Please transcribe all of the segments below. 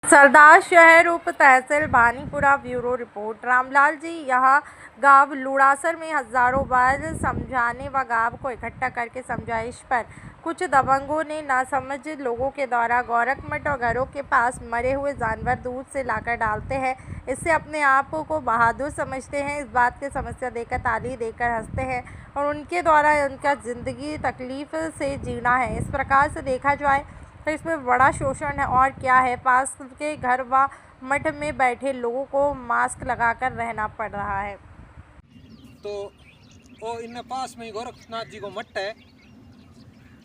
सरदार शहर उप तहसील भानीपुरा। Bureau report. रामलाल जी, यह गांव लुड़ासर में हजारों बार समझाने व गांव को इकट्ठा करके समझाइश पर कुछ दबंगों ने नासमझ लोगों के द्वारा गोरखमठ और घरों के पास मरे हुए जानवर दूध से लाकर डालते हैं। इससे अपने आप को बहादुर समझते हैं। इस बात की समस्या देकर ताली देकर हंसते हैं और उनके द्वारा उनका ज़िंदगी तकलीफ से जीना है। इस प्रकार से देखा जाए तो इसमें बड़ा शोषण है और क्या है, पास के घर व मठ में बैठे लोगों को मास्क लगाकर रहना पड़ रहा है। तो वो इन पास में ही गोरखनाथ जी को मठ है,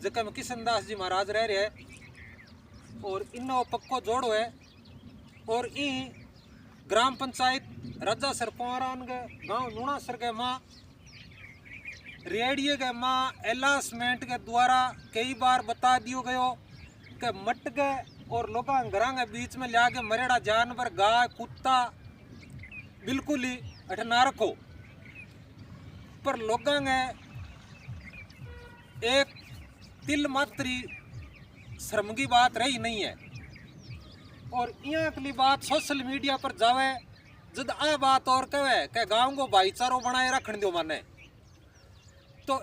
जगह में किशनदास जी महाराज रह रहे हैं और इन पक्को जोड़ो है। और ई ग्राम पंचायत राजा सरपौरान के गाँव लुड़ासर के माँ रेडियो के माँ एलासमेंट के द्वारा कई बार बता दियो गयो कि मट के और लोगों घरों के बीच में लिया के मरेड़ा जानवर गाय कुत्ता बिल्कुल ही अठ ना रखो। पर लोगों ने एक तिल मात्री शर्म की बात रही नहीं है। और यहाँ अगली बात सोशल मीडिया पर जावे जब आ बात और कहे कि गाँव को भाईचारो बनाए रखने दो माने, तो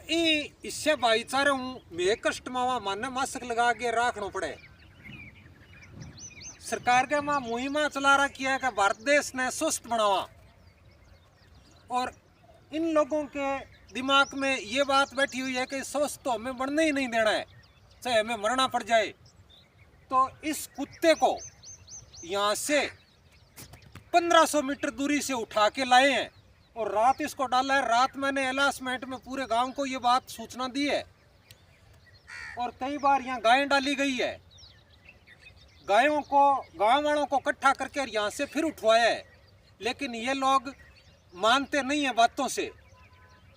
इससे भाईचारे में कष्ट मावा माने मास्क लगा के रखना पड़े। सरकार के माँ मुहिमा चला रखी है कि भारत देश ने स्वस्थ बनावा, और इन लोगों के दिमाग में ये बात बैठी हुई है कि स्वस्थ तो हमें बनने ही नहीं देना है, चाहे हमें मरना पड़ जाए। तो इस कुत्ते को यहाँ से 1500 मीटर दूरी से उठा के लाए हैं और रात इसको डाला है। रात मैंने अनाउंसमेंट में पूरे गांव को ये बात सूचना दी है और कई बार यहाँ गायें डाली गई है। गायों को गांव वालों को इकट्ठा करके यहाँ से फिर उठवाया है, लेकिन ये लोग मानते नहीं है बातों से।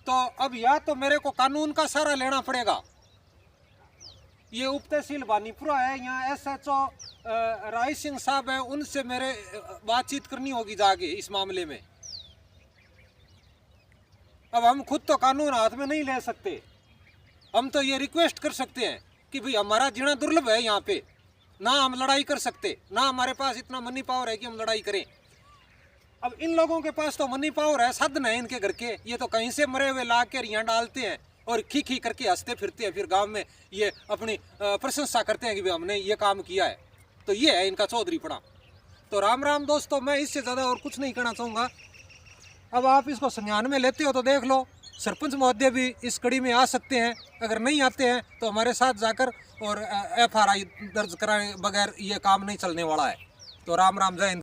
तो अब या तो मेरे को कानून का सहारा लेना पड़ेगा। ये उप तहसील भानीपुरा है, यहाँ SHO राय सिंह साहब है, उनसे मेरे बातचीत करनी होगी जाके इस मामले में। अब हम खुद तो कानून हाथ में नहीं ले सकते, हम तो ये रिक्वेस्ट कर सकते हैं कि भाई हमारा जीना दुर्लभ है यहाँ पे, ना हम लड़ाई कर सकते, ना हमारे पास इतना मनी पावर है कि हम लड़ाई करें। अब इन लोगों के पास तो मनी पावर है, साधन है इनके घर के, ये तो कहीं से मरे हुए ला कर यहाँ डालते हैं और खी खी करके हंसते फिरते हैं। फिर गांव में ये अपनी प्रशंसा करते हैं कि भाई हमने ये काम किया है। तो ये है इनका चौधरीपना। तो राम राम दोस्तों, मैं इससे ज़्यादा और कुछ नहीं कहना चाहूँगा। अब आप इसको संज्ञान में लेते हो तो देख लो, सरपंच महोदय भी इस कड़ी में आ सकते हैं। अगर नहीं आते हैं तो हमारे साथ जाकर और FRI दर्ज कराए बगैर ये काम नहीं चलने वाला है। तो राम राम, जय हिंद।